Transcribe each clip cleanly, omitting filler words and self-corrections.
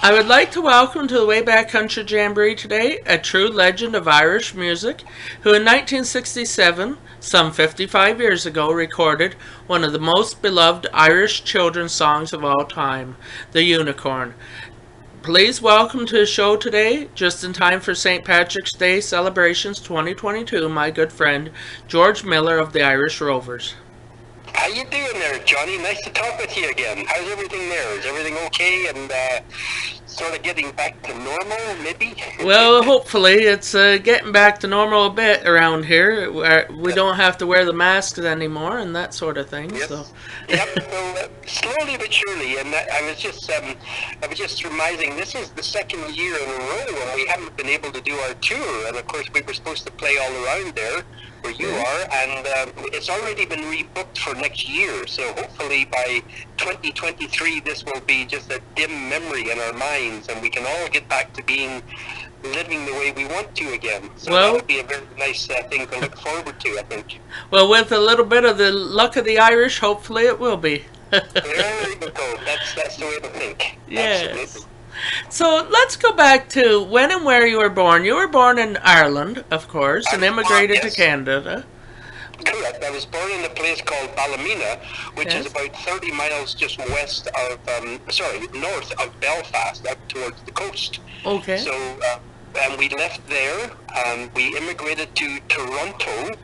I would like to welcome to the Wayback Country Jamboree today a true legend of Irish music who in 1967, some 55 years ago, recorded one of the most beloved Irish children's songs of all time, The Unicorn. Please welcome to the show today, just in time for St. Patrick's Day celebrations 2022, my good friend George Millar of the Irish Rovers. How you doing there, Johnny? Nice to talk with you again. How's everything there? Is everything okay and sort of getting back to normal, maybe? Well, hopefully it's getting back to normal a bit around here. We don't have to wear the masks anymore and that sort of thing. Yes. So. Yep. So slowly but surely, and I was just surmising this is the second year in a row when we haven't been able to do our tour, and of course we were supposed to play all around there where you are, and it's already been rebooked for next year. So hopefully by 2023, this will be just a dim memory in our minds, and we can all get back to living the way we want to again. So that would be a very nice thing to look forward to, I think. Well, with a little bit of the luck of the Irish, hopefully it will be. There you go. That's the way to think. Yes. Absolutely. So let's go back to when and where you were born. You were born in Ireland, of course, and immigrated to Canada. Correct. I was born in a place called Ballymena, which is about 30 miles just north of Belfast, up towards the coast. Okay. So, and we left there, we immigrated to Toronto.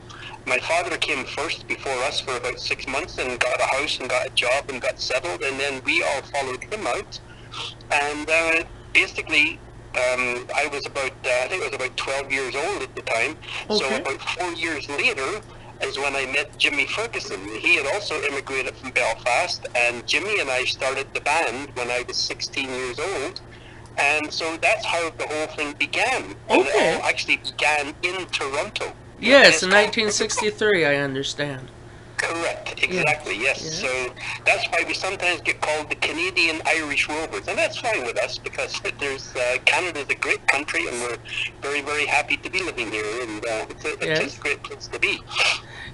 My father came first before us for about 6 months and got a house and got a job and got settled, and then we all followed him out. And basically, I was I think I was about 12 years old at the time. Okay. So about 4 years later is when I met Jimmy Ferguson. He had also immigrated from Belfast, and Jimmy and I started the band when I was 16 years old. And so that's how the whole thing began. Okay. And it all actually began in Toronto. Yes, in 1963, I understand. Correct, exactly, yes. So that's why we sometimes get called the Canadian Irish Rovers, and that's fine with us because Canada's a great country, and we're very, very happy to be living here, and it's just a great place to be.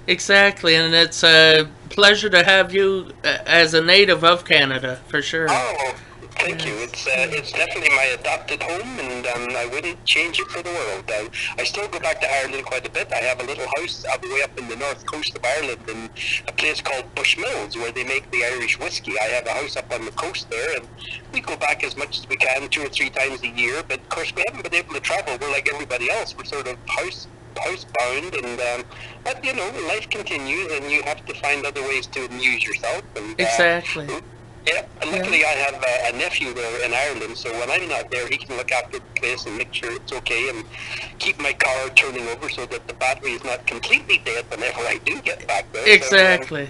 Exactly, and it's a pleasure to have you as a native of Canada, for sure. Oh, thank you. It's definitely my adopted home, and I wouldn't change it for the world. I still go back to Ireland quite a bit. I have a little house way up in the north coast of Ireland in a place called Bushmills, where they make the Irish whiskey. I have a house up on the coast there, and we go back as much as we can, 2 or 3 times a year. But of course, we haven't been able to travel. We're like everybody else. We're sort of housebound, and but life continues, and you have to find other ways to amuse yourself. And, exactly. Yeah, and luckily I have a nephew there in Ireland, so when I'm not there, he can look after the place and make sure it's okay and keep my car turning over so that the battery is not completely dead whenever I do get back there. Exactly.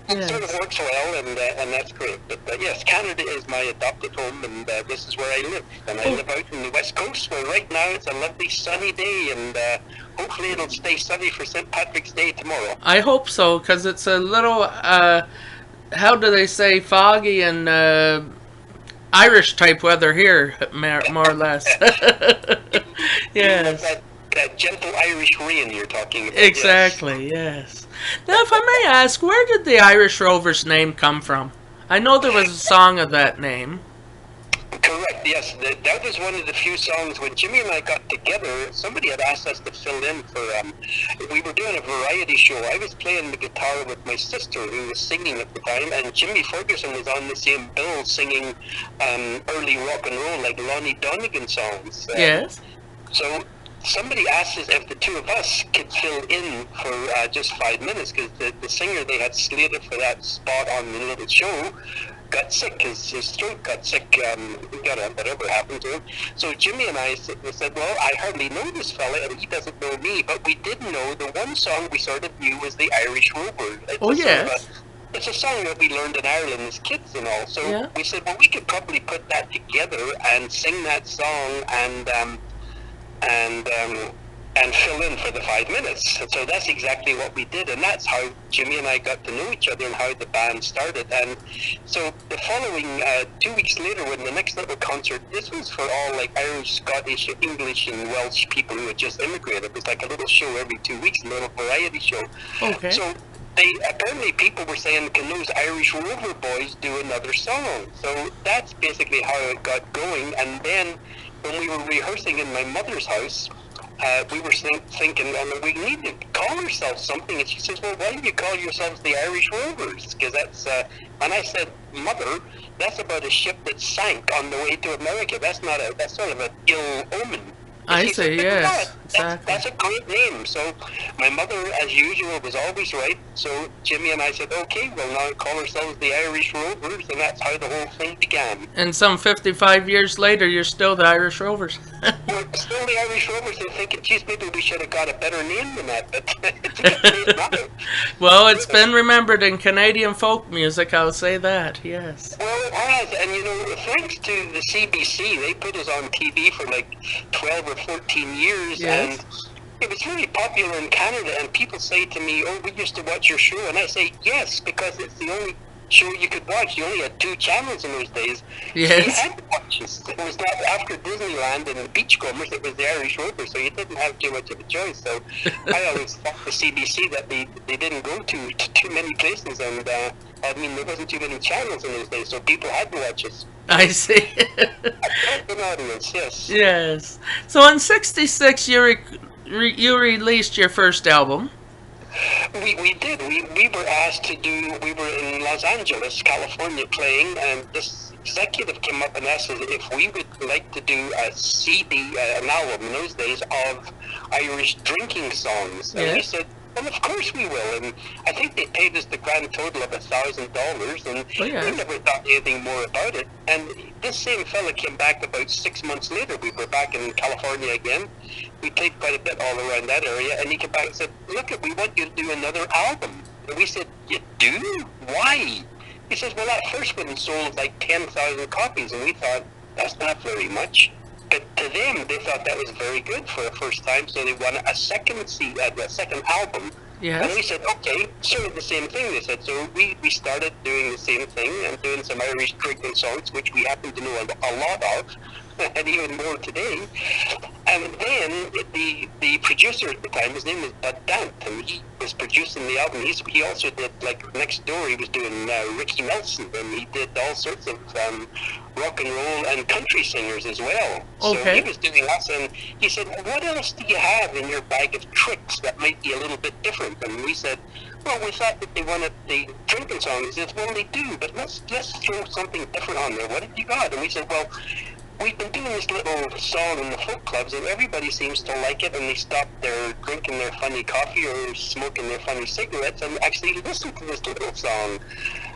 So, it sort of works well, and that's great. But yes, Canada is my adopted home, and this is where I live. And I live out in the West Coast, where right now it's a lovely sunny day, and hopefully it'll stay sunny for St. Patrick's Day tomorrow. I hope so, because it's a little... how do they say, foggy and Irish type weather here, more or less. Yes. That gentle Irish rain you're talking about. Exactly, yes. Now, if I may ask, where did the Irish Rovers name come from? I know there was a song of that name. Correct, yes. That was one of the few songs when Jimmy and I got together. Somebody had asked us to fill in for, we were doing a variety show. I was playing the guitar with my sister, who was singing at the time, and Jimmy Ferguson was on the same bill singing early rock and roll, like Lonnie Donegan songs. Yes. So somebody asked us if the two of us could fill in for just 5 minutes, because the singer they had slated for that spot on the little show got sick. His throat got sick. Whatever happened to him. So Jimmy and I said, well, I hardly know this fella, and he doesn't know me, but we did know the one song we sort of knew was the Irish Rover. It's a song that we learned in Ireland as kids and all. So we said, well, we could probably put that together and sing that song and fill in for the 5 minutes. So that's exactly what we did, and that's how Jimmy and I got to know each other and how the band started. And so the following 2 weeks later, when the next little concert, this was for all like Irish, Scottish, English, and Welsh people who had just immigrated. It was like a little show every 2 weeks, a little variety show. Okay. So they apparently people were saying, can those Irish Rover boys do another song? So that's basically how it got going. And then when we were rehearsing in my mother's house, we were thinking, we need to call ourselves something. And she says, well, why don't you call yourselves the Irish Rovers? Because that's, and I said, Mother, that's about a ship that sank on the way to America. That's sort of an ill omen. I see, yes, exactly. That's a great name. So my mother, as usual, was always right. So Jimmy and I said, okay, we'll now call ourselves the Irish Rovers, and that's how the whole thing began. And some 55 years later, you're still the Irish Rovers. We're still the Irish Rovers, and thinking, geez, maybe we should have got a better name than that, but it's a great name. Well, it's been remembered in Canadian folk music, I'll say that, yes. Well, it has, and you know, thanks to the CBC, they put us on TV for like 12 or 14 years, yes. And it was really popular in Canada, and people say to me, oh, we used to watch your show, and I say, yes, because it's the only show you could watch. You only had 2 channels in those days. Yes. So you had to watch this. It was not after Disneyland and the Beachcombers, it was the Irish Rovers, so you didn't have too much of a choice. So I always thought the CBC that they didn't go to too many places, and I mean, there wasn't too many channels in those days, so people had to watch us. I see. An audience, yes. Yes. So in '66, you released your first album. We did. We were asked to do, we were in Los Angeles, California playing, and this executive came up and asked us if we would like to do a CD, an album in those days, of Irish drinking songs. And we said, well, of course we will. And I think they paid us the grand total of $1,000, and we never thought anything more about it. And this same fella came back about 6 months later. We were back in California again. We played quite a bit all around that area, and he came back and said, look, we want you to do another album. And we said, you do? Why? He says, well, that first one sold like 10,000 copies, and we thought, that's not very much. But to them, they thought that was very good for a first time, so they wanted a second album. Yes. And we said, okay, sort of the same thing. They said, so we started doing the same thing and doing some Irish drinking songs, which we happen to know a lot of, and even more today. And then the producer at the time, his name was Bud Dant, and he was producing the album. He also did, like, next door, he was doing Ricky Nelson, and he did all sorts of rock and roll and country singers as well. Okay. So he was doing us, and he said, well, what else do you have in your bag of tricks that might be a little bit different? And we said, well, we thought that they wanted the drinking songs. He said, well, they do, but let's throw something different on there. What have you got? And we said, well, we've been doing this little song in the folk clubs, and everybody seems to like it, and they stop their drinking their funny coffee or smoking their funny cigarettes and actually listen to this little song.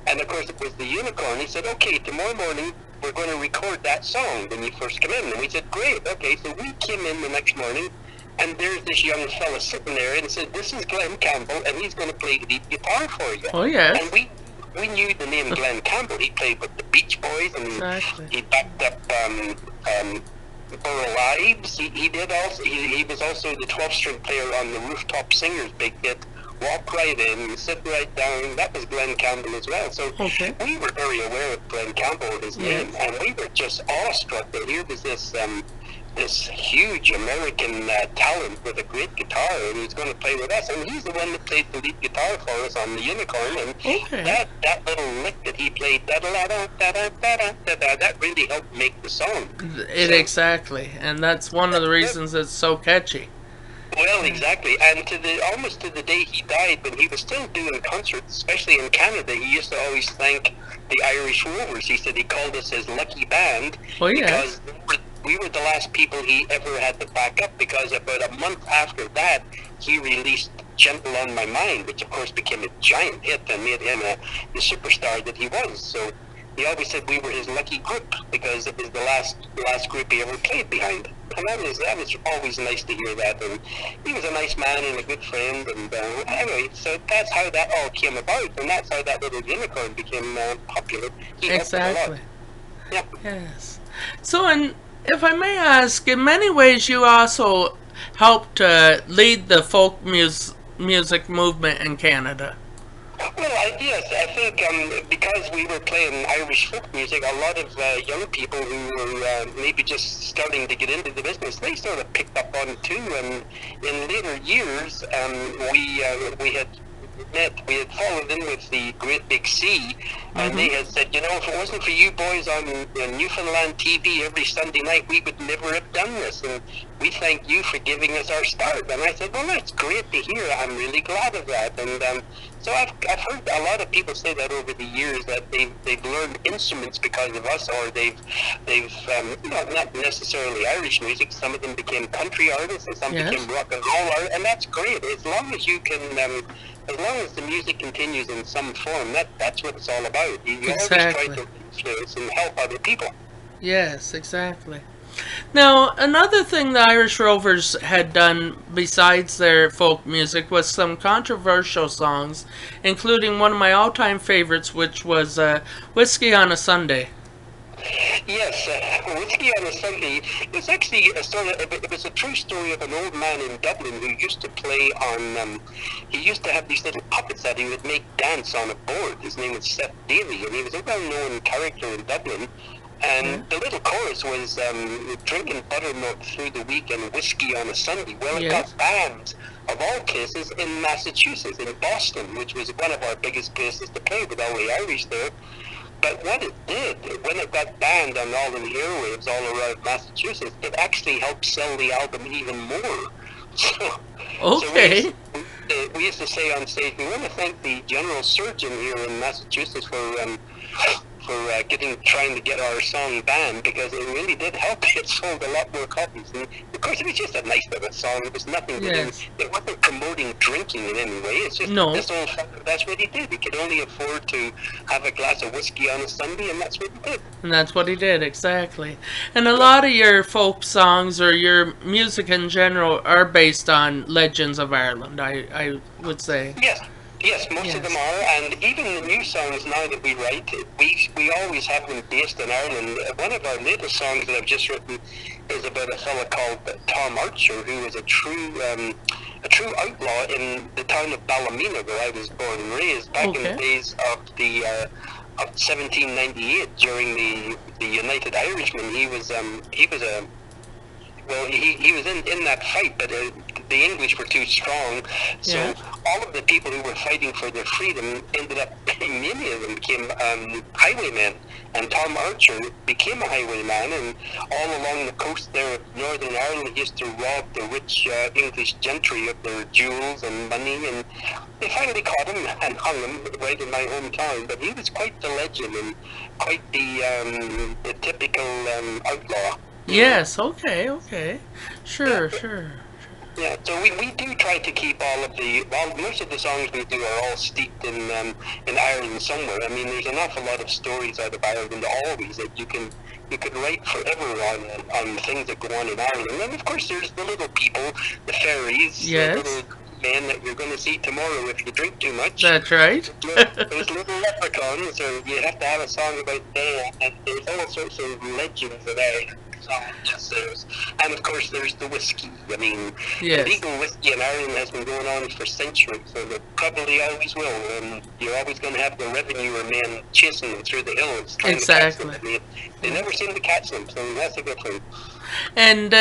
And of course, it was the Unicorn. He said, okay, tomorrow morning, we're going to record that song when you first come in. And we said, great, okay. So we came in the next morning, and there's this young fella sitting there and said, this is Glenn Campbell, and he's going to play lead guitar for you. Oh, yes. And we knew the name Glenn Campbell. He played with the Beach Boys, and he backed up Burl Ives. He did also. He was also the 12-string player on the Rooftop Singers big hit, Walk Right In, Sit Right Down. That was Glenn Campbell as well. So we were very aware of Glenn Campbell and his name, and we were just awestruck that here was this huge American talent with a great guitar, and he's going to play with us. And he's the one that played the lead guitar for us on the Unicorn. And that little lick that he played, that really helped make the song. Exactly, and that's one of the reasons it's so catchy. Well, exactly, and almost to the day he died, when he was still doing concerts, especially in Canada, he used to always thank the Irish Rovers. He said he called us his lucky band because we were the last people he ever had to back up, because about a month after that, he released Gentle on My Mind, which of course became a giant hit and made him the superstar that he was. So he always said we were his lucky group, because it was the last group he ever played behind. And that was always nice to hear that. And he was a nice man and a good friend. And anyway, so that's how that all came about, and that's how that little Unicorn became popular. Exactly. Yeah. Yes. So, if I may ask, in many ways you also helped lead the folk music movement in Canada. Well, yes, I think because we were playing Irish folk music, a lot of young people who were maybe just starting to get into the business, they sort of picked up on it too. And in later years, we had we had fallen in with the Great Big Sea, and they Mm-hmm. had said, if it wasn't for you boys on Newfoundland TV every Sunday night, we would never have done this, and we thank you for giving us our start. And I said, well, that's great to hear. I'm really glad of that. And so I've heard a lot of people say that over the years, that they've learned instruments because of us, or they've not necessarily Irish music. Some of them became country artists, and some Yes. became rock and roll artists, and that's great. As long as you can, as long as the music continues in some form, that's what it's all about. You always try Exactly. to influence and help other people. Yes, exactly. Now, another thing the Irish Rovers had done besides their folk music was some controversial songs, including one of my all-time favorites, which was Whiskey on a Sunday. Yes, Whiskey on a Sunday. It's actually it was a true story of an old man in Dublin who used to play on. He used to have these little puppets that he would make dance on a board. His name was Seth Daly, and he was a well-known character in Dublin. And the little chorus was drinking buttermilk through the week and whiskey on a Sunday. Well, it Yes. got banned, of all places, in Massachusetts, in Boston, which was one of our biggest places to play with all the Irish there. But what it did, when it got banned on all the airwaves all around Massachusetts, it actually helped sell the album even more. So, Okay. we used to say on stage, we want to thank the general surgeon here in Massachusetts for trying to get our song banned, because it really did help. It sold a lot more copies, and of course it was just a nice little song. It was nothing. Yes. It wasn't promoting drinking in any way. It's just No. this old fella, that's what he did. He could only afford to have a glass of whiskey on a Sunday, and that's what he did. And that's what he did, exactly. And a lot of your folk songs or your music in general are based on legends of Ireland, I would say. Yes, most of them are, and even the new songs now that we write, we always have them based in Ireland. One of our latest songs that I've just written is about a fella called Tom Archer, who was a true outlaw in the town of Ballymena, where I was born and raised, back in the days of 1798 during the United Irishmen. He was in that fight, but the English were too strong, so all of the people who were fighting for their freedom ended up, many of them became highwaymen, and Tom Archer became a highwayman, and all along the coast there of Northern Ireland, he used to rob the rich English gentry of their jewels and money, and they finally caught him and hung him right in my hometown. But he was quite the legend and quite the typical outlaw. Yes, okay. Sure. Yeah, so we do try to keep most of the songs we do are all steeped in Ireland somewhere. I mean, there's an awful lot of stories out of Ireland always that you could write forever on things that go on in Ireland. And of course there's the little people, the fairies, the little men that you're going to see tomorrow if you drink too much. That's right. Those little leprechauns, or you have to have a song about them, and there's all sorts of legends of Ireland. And of course there's the whiskey. I mean, legal whiskey in Ireland has been going on for centuries, and it probably always will. And you're always going to have the revenue men chasing them through the hills. Exactly. To catch them. They never seem to catch them, so that's a good thing. And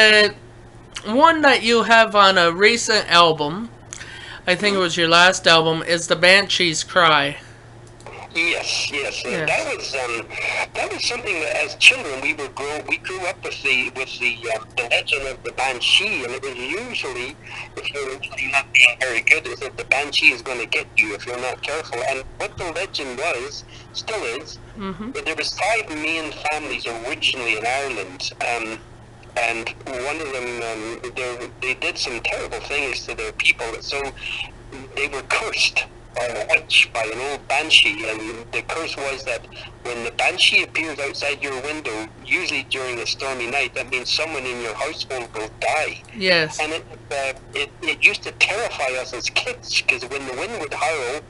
one that you have on a recent album, I think it was your last album, is the Banshees Cry. Yes. That was something that, as children, we grew up with the legend of the Banshee, and it was usually, if you're really not being very good, is that the Banshee is going to get you if you're not careful. And what the legend was, still is, that there was 5 main families originally in Ireland, and one of them, they did some terrible things to their people, so they were cursed by a witch, by an old banshee, and the curse was that when the banshee appears outside your window, usually during a stormy night, that means someone in your household will die. Yes. And it used to terrify us as kids, because when the wind would howl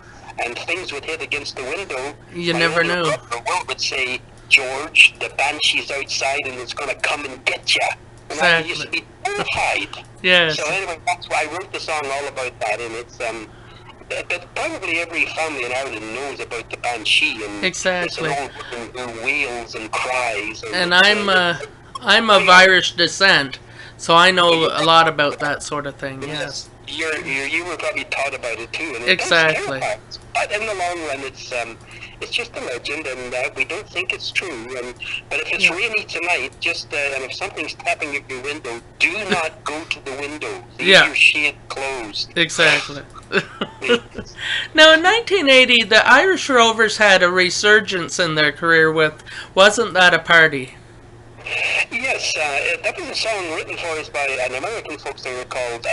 and things would hit against the window, you never knew. Will would say, "George, the banshee's outside and it's going to come and get you." And exactly. I used to be terrified. Yes. So anyway, that's why I wrote the song all about that, and it's but probably every family in Ireland knows about the Banshee, and exactly. It's an old woman who wails and cries. And I'm of Irish descent, so I know a lot about that sort of thing. Yes. You were probably taught about it too, and it Exactly. does terrify us. But in the long run, it's just a legend, and we don't think it's true. But if it's rainy tonight, and if something's tapping at your window, do not go to the window. Leave your shade closed. Exactly. Now, in 1980, the Irish Rovers had a resurgence in their career with "Wasn't That a Party?" Yes, that was a song written for us by an American folk singer called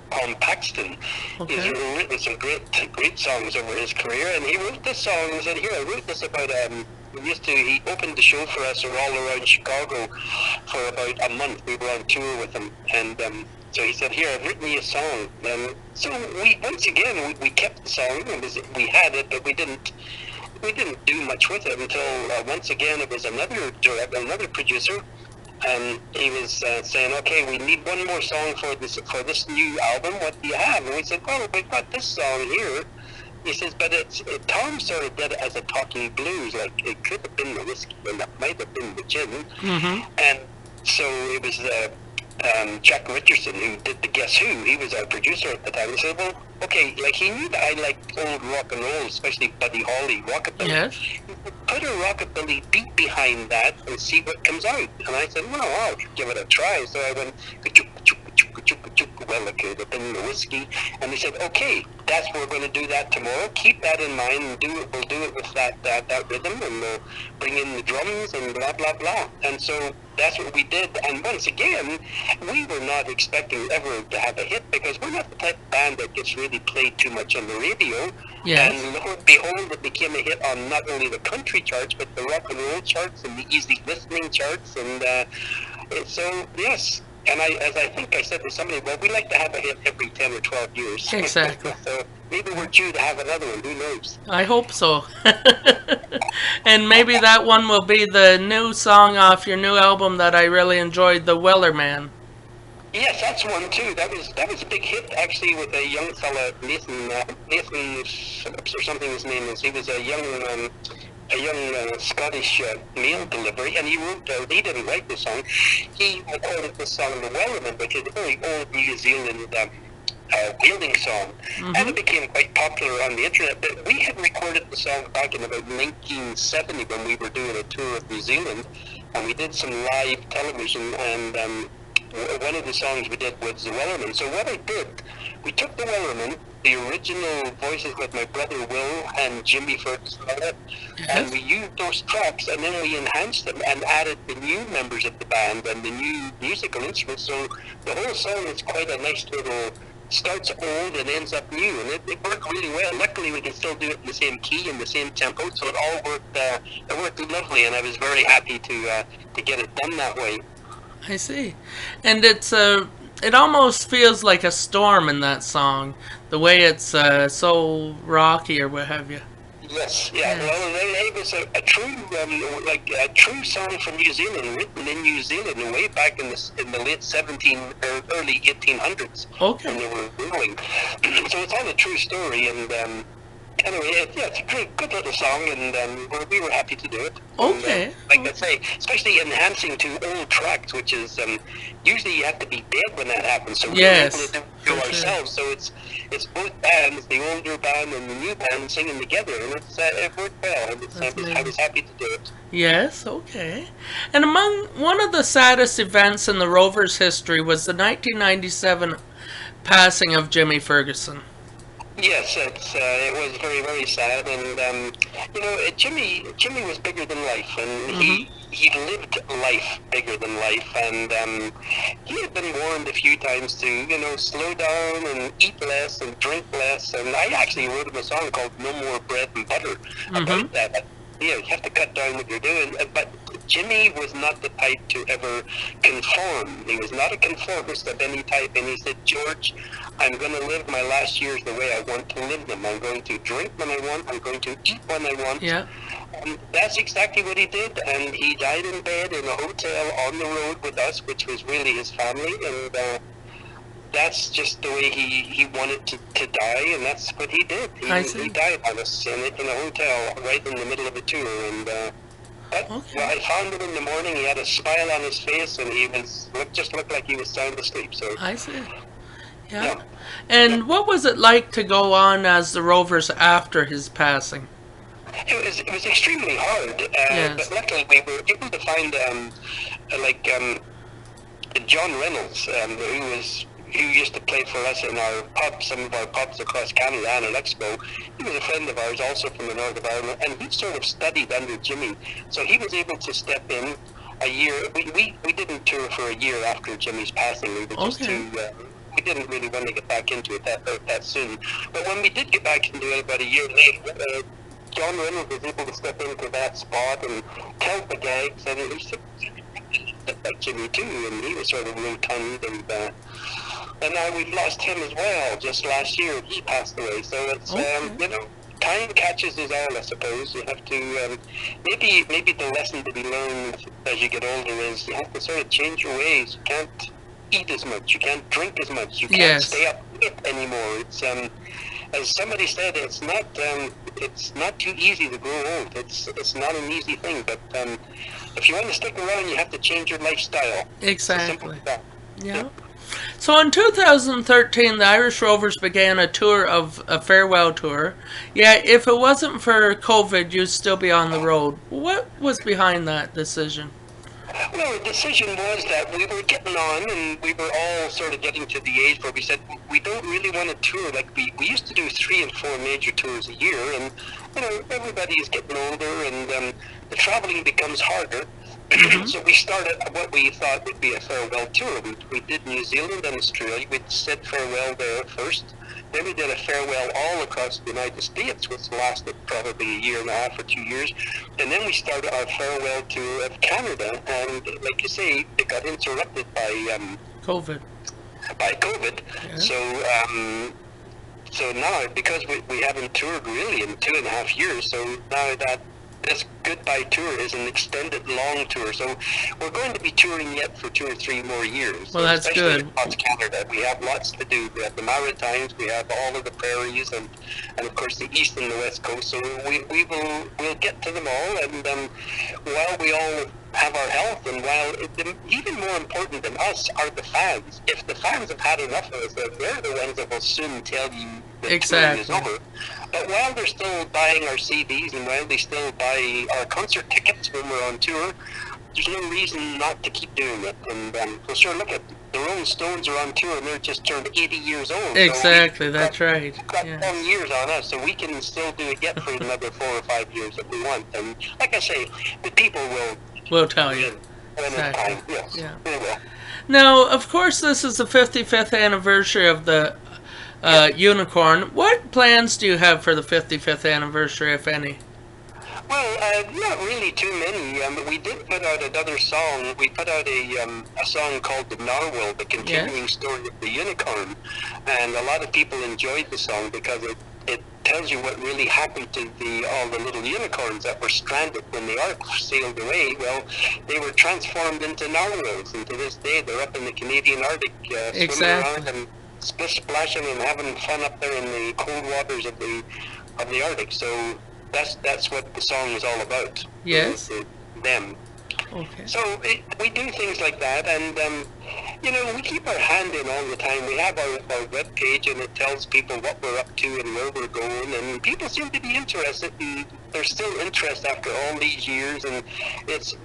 Tom Paxton. Okay. He's written some great songs over his career, and he wrote this song. He said, "Here, I wrote this about." He opened the show for us all around Chicago for about a month. We were on tour with him, and so he said, "Here, I've written you a song." So we kept the song. We had it, but we didn't do much with it until once again it was another producer. He was saying, "Okay, we need one more song for this new album. What do you have?" And we said, "Well, we've got this song here." He says, "But Tom sort of did it as a talking blues. Like it could have been the whiskey, and that might have been the gin." Mm-hmm. And so it was Jack Richardson who did the Guess Who. He was our producer at the time. He said, "Well, okay, like he knew that I liked old rock and roll, especially Buddy Holly rockabilly. Yes. Put a rockabilly beat behind that and see what comes out." And I said, "Well, I'll give it a try." So I went, well, it could have been the whiskey. And they said, "Okay, we're going to do that tomorrow. Keep that in mind and we'll do it with that rhythm, and we'll bring in the drums and blah, blah, blah." And so that's what we did. And once again, we were not expecting ever to have a hit, because we're not the type of band that gets really played too much on the radio. Yes. And lo and behold, it became a hit on not only the country charts, but the rock and roll charts and the easy listening charts. And so, yes. And as I think I said to somebody, well, we like to have a hit every 10 or 12 years. Exactly. So maybe we're due to have another one. Who knows? I hope so. And maybe that one will be the new song off your new album that I really enjoyed, "The Weller Man." Yes, that's one too. That was a big hit actually, with a young fella, Nathan Phillips or something his name is. He was a young Scottish mail delivery, and he didn't write the song. He recorded the song "The Wellerman," which is a very old New Zealand whaling song, and it became quite popular on the internet. But we had recorded the song back in about 1970 when we were doing a tour of New Zealand, and we did some live television, and one of the songs we did was "The Wellerman." So what I did, we took "The Wellerman," the original voices with my brother Will and Jimmy Ferguson on it, and we used those tracks, and then we enhanced them and added the new members of the band and the new musical instruments. So the whole song is quite a nice little, starts old and ends up new, and it worked really well. Luckily, we can still do it in the same key and the same tempo, so it all worked. It worked lovely, and I was very happy to get it done that way. I see. And it almost feels like a storm in that song, the way it's so rocky or what have you. Yes, yeah. Well, it was a true song from New Zealand, written in New Zealand way back in the late early 1800s. Okay. When they were ruling. So it's all a true story, and anyway, it's a good little song, and we were happy to do it. Okay. And, like I say, especially enhancing to old tracks, which is usually you have to be dead when that happens. So we're able to do it ourselves. So it's both bands, the older band and the new band, singing together, and it worked well. And I was happy to do it. Yes, okay. And among one of the saddest events in the Rovers' history was the 1997 passing of Jimmy Ferguson. Yes, it was very, very sad, and Jimmy was bigger than life, and he lived life bigger than life, and he had been warned a few times to slow down and eat less and drink less, and I actually wrote him a song called "No More Bread and Butter" about that. You have to cut down what you're doing, but Jimmy was not the type to ever conform. He was not a conformist of any type, and he said, "George, I'm going to live my last years the way I want to live them. I'm going to drink when I want. I'm going to eat when I want." Yeah. And that's exactly what he did, and he died in bed in a hotel on the road with us, which was really his family, and that's just the way he wanted to die, and that's what he did. He died on us in a hotel right in the middle of a tour, and I found him in the morning. He had a smile on his face, and he just looked like he was sound asleep. So I see. Yeah. And what was it like to go on as the Rovers after his passing? It was extremely hard, but Yes. luckily we were able to find like John Reynolds, who used to play for us in our pubs, some of our pubs across Canada and in Expo. He was a friend of ours, also from the north of Ireland, and he sort of studied under Jimmy, so he was able to step in a year. We didn't tour for a year after Jimmy's passing. We were just Okay. too. We didn't really want to get back into it that soon. But when we did get back into it about a year later, John Reynolds was able to step into that spot and tell the gags, and he said like Jimmy too, and he was sort of rotund, and now we've lost him as well. Just last year, he passed away. So it's Okay. time catches us all, I suppose. You have to maybe the lesson to be learned as you get older is you have to sort of change your ways. You can't eat as much, you can't drink as much, you can't Yes. stay up late anymore. It's as somebody said, it's not too easy to grow old. It's not an easy thing, but if you want to stick around, you have to change your lifestyle. It's as simple Exactly. as that. Yeah. So in 2013, the Irish Rovers began a farewell tour. Yet, if it wasn't for COVID, you'd still be on the road. What was behind that decision? Well, the decision was that we were getting on, and we were all sort of getting to the age where we said we don't really want to tour like we used to do 3 and 4 major tours a year, and everybody is getting older, and the traveling becomes harder. Hmm. So we started what we thought would be a farewell tour. We did New Zealand and Australia. We said farewell there first. Then we did a farewell all across the United States, which lasted probably a year and a half or 2 years. And then we started our farewell tour of Canada. And like you say, it got interrupted COVID. by COVID. Yeah. So now, because we haven't toured really in 2.5 years, so now that this goodbye tour is an extended long tour. So we're going to be touring yet for 2 or 3 more years. Well, that's especially good. across Canada. We have lots to do. We have the Maritimes, we have all of the prairies, and of course the east and the west coast. So we'll get to them all. And while we all have our health, and while even more important than us are the fans. If the fans have had enough of us, they're the ones that will soon tell you the touring is Exactly. over. But while they're still buying our CDs and while they still buy our concert tickets when we're on tour, there's no reason not to keep doing it. And well, sure, look at the Rolling Stones are on tour and they're just turned 80 years old. Exactly. So That's right. we've got Yes. 10 years on us, so we can still do it yet for another 4 or 5 years if we want. And like I say, the people will We'll tell you. win when it's Exactly. time. Yes, Yeah. they will. Now, of course, this is the 55th anniversary of the Unicorn. What plans do you have for the 55th anniversary, if any? Well, not really too many. We did put out another song. We put out a song called The Narwhal, the continuing story of the unicorn. And a lot of people enjoyed the song because it tells you what really happened to all the little unicorns that were stranded when the Ark sailed away. Well, they were transformed into narwhals, and to this day they're up in the Canadian Arctic, swimming Exactly. around and splashing and having fun up there in the cold waters of the Arctic. So that's what the song is all about. Yes. Them. Okay. So we do things like that, and we keep our hand in all the time. We have our web page, and it tells people what we're up to and where we're going, and people seem to be interested. And there's still interest after all these years, and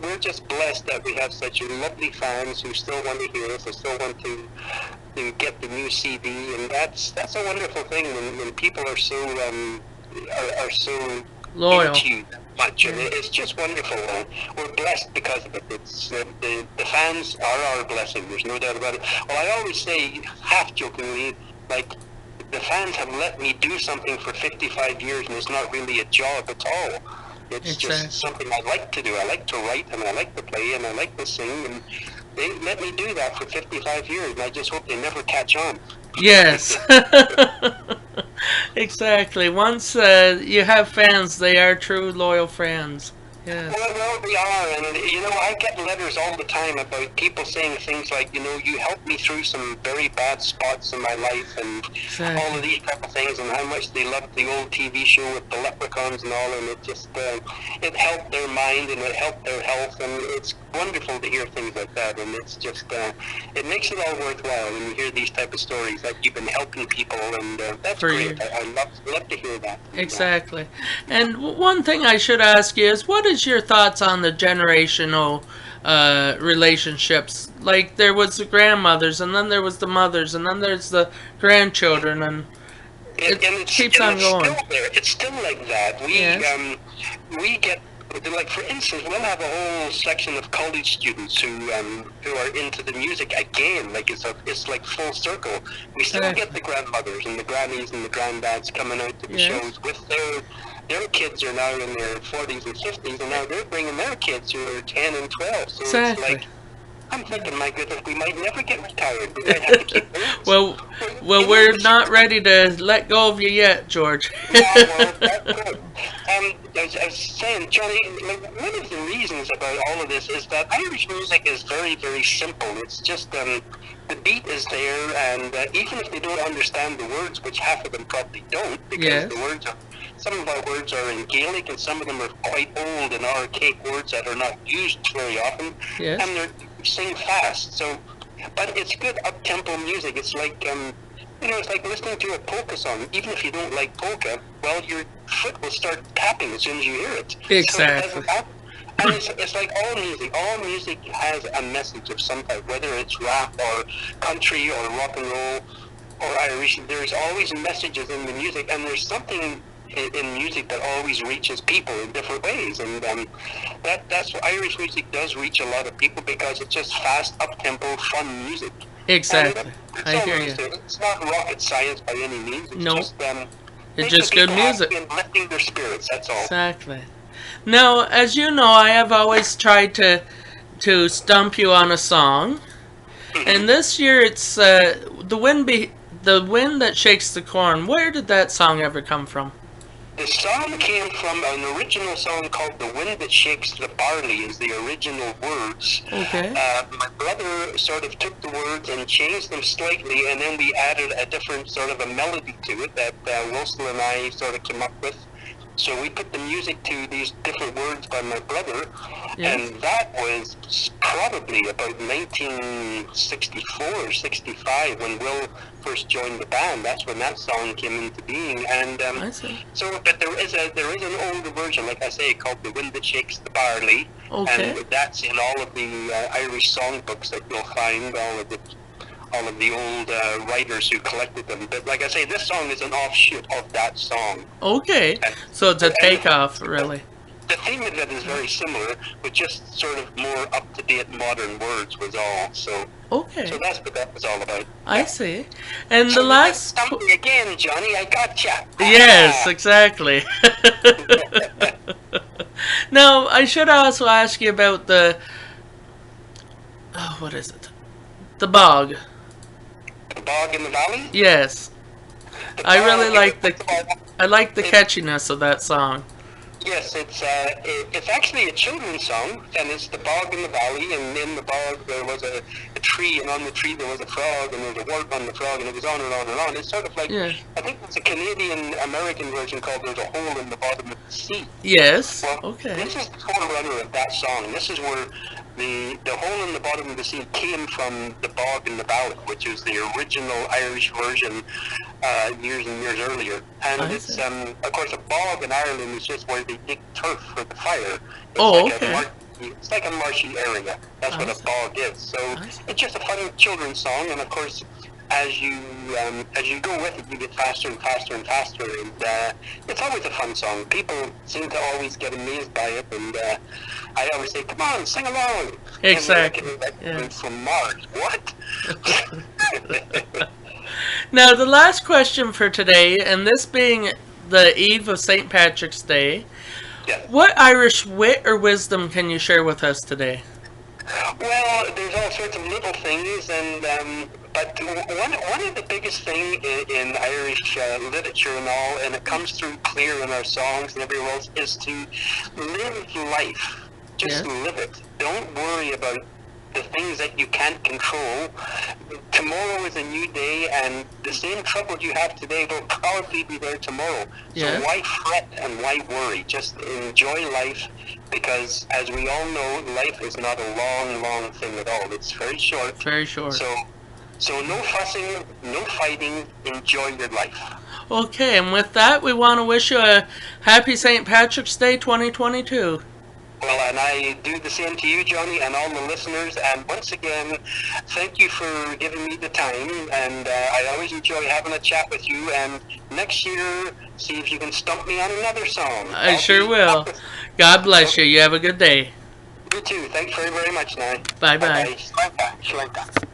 we're just blessed that we have such lovely fans who still want to hear us, who still want to get the new CD, and that's a wonderful thing when people are so are so Loyal. into you much, and it's just wonderful. We're blessed because of it. It's the fans are our blessing. There's no doubt about it. Well, I always say, half jokingly, like the fans have let me do something for 55 years, and it's not really a job at all. It's Exactly. just something I like to do. I like to write, and I like to play, and I like to sing, and they let me do that for 55 years, and I just hope they never catch on. Yes. Exactly. Once you have fans, they are true loyal friends. Yes. Well, they are, and I get letters all the time about people saying things like, you helped me through some very bad spots in my life, and all of these type of things, and how much they loved the old TV show with the leprechauns and all, and it just it helped their mind and it helped their health, and wonderful to hear things like that, and it's just it makes it all worthwhile when you hear these type of stories that you've been helping people, and that's For great. you. I love to hear that. Exactly. And one thing I should ask you is, what is your thoughts on the generational relationships? Like, there was the grandmothers, and then there was the mothers, and then there's the grandchildren, and it keeps on going. Still there. It's still like that. Yes. We get, like, for instance, we'll have a whole section of college students who are into the music again. Like, it's like full circle. We still get the grandmothers and the grannies and the granddads coming out to the shows with their kids are now in their 40s and 50s, and now they're bringing their kids who are 10 and 12. So it's like, I'm thinking, my goodness, we might never get retired. We might have to keep doing well, we're not ready to let go of you yet, George. well, that's good. I was saying, Johnny, like, one of the reasons about all of this is that Irish music is very, very simple. It's just the beat is there, and even if they don't understand the words, which half of them probably don't, because the words are, some of our words are in Gaelic, and some of them are quite old and archaic words that are not used very often, and they sing fast. So, but it's good up-tempo music. It's like it's like listening to a polka song. Even if you don't like polka, well, your foot will start tapping as soon as you hear it. Exactly. So and it's like all music. All music has a message of some type, whether it's rap or country or rock and roll or Irish. There's always messages in the music, and there's something in music that always reaches people in different ways, and that's what Irish music does reach a lot of people, because it's just fast, up-tempo, fun music. Exactly. I hear you. It's not rocket science by any means. It's it's just good music. And lifting their spirits, that's all. Exactly. Now, as you know, I have always tried to stump you on a song, and this year it's the wind that shakes the corn. Where did that song ever come from? The song came from an original song called "The Wind That Shakes the Barley," is the original words. Okay. My brother sort of took the words and changed them slightly, and then we added a different sort of a melody to it that Russell and I sort of came up with. So we put the music to these different words by my brother, and that was probably about 1964 or 65 when Will first joined the band. That's when that song came into being. And I see. so, but there is an older version, like I say, called "The Wind That Shakes the Barley," and that's in all of the Irish songbooks that you'll find, all of the old writers who collected them. But like I say, this song is an offshoot of that song. Okay. So it's a takeoff, really. The theme of it is very similar, but just sort of more up-to-date modern words was all. So so that's what that was all about. I see. And the last... Something again, Johnny, I gotcha. Yes, exactly. Now, I should also ask you about the... Oh, what is it? The bog. The Bog in the Valley? Yes. I really like the catchiness of that song. Yes, it's actually a children's song, and it's the bog in the valley, and in the bog there was a tree, and on the tree there was a frog, and there was a wart on the frog, and it was on and on and on. It's sort of like, I think it's a Canadian-American version called "There's a Hole in the Bottom of the Sea." Yes. Well, this is the forerunner of that song. This is where the hole in the bottom of the sea came from the bog in the valley, which is the original Irish version years and years earlier. And it's, of course, a bog in Ireland is just where they dig turf for the fire. It's like a marshy area. That's what a bog is. So it's just a fun children's song, and of course, as you go with it, you get faster and faster and faster, and it's always a fun song. People seem to always get amazed by it, and I always say, "Come on, sing along." Exactly. From Mars. What? Now, the last question for today, and this being the eve of St. Patrick's Day, what Irish wit or wisdom can you share with us today? Well, there's all sorts of little things, and but one of the biggest thing in Irish literature and all, and it comes through clear in our songs and everywhere else, is to live life. Just live it. Don't worry about the things that you can't control. Tomorrow is a new day, and the same trouble you have today will probably be there tomorrow. Yeah. So why fret and why worry? Just enjoy life, because as we all know, life is not a long, long thing at all. It's very short. Very short. So no fussing, no fighting. Enjoy your life. Okay, and with that, we want to wish you a happy St. Patrick's Day 2022. Well, and I do the same to you, Johnny, and all the listeners. And once again, thank you for giving me the time. And I always enjoy having a chat with you. And next year, see if you can stump me on another song. I sure will. God bless you. You have a good day. You too. Thanks very, very much, now. Bye-bye. Bye-bye. Shlenka.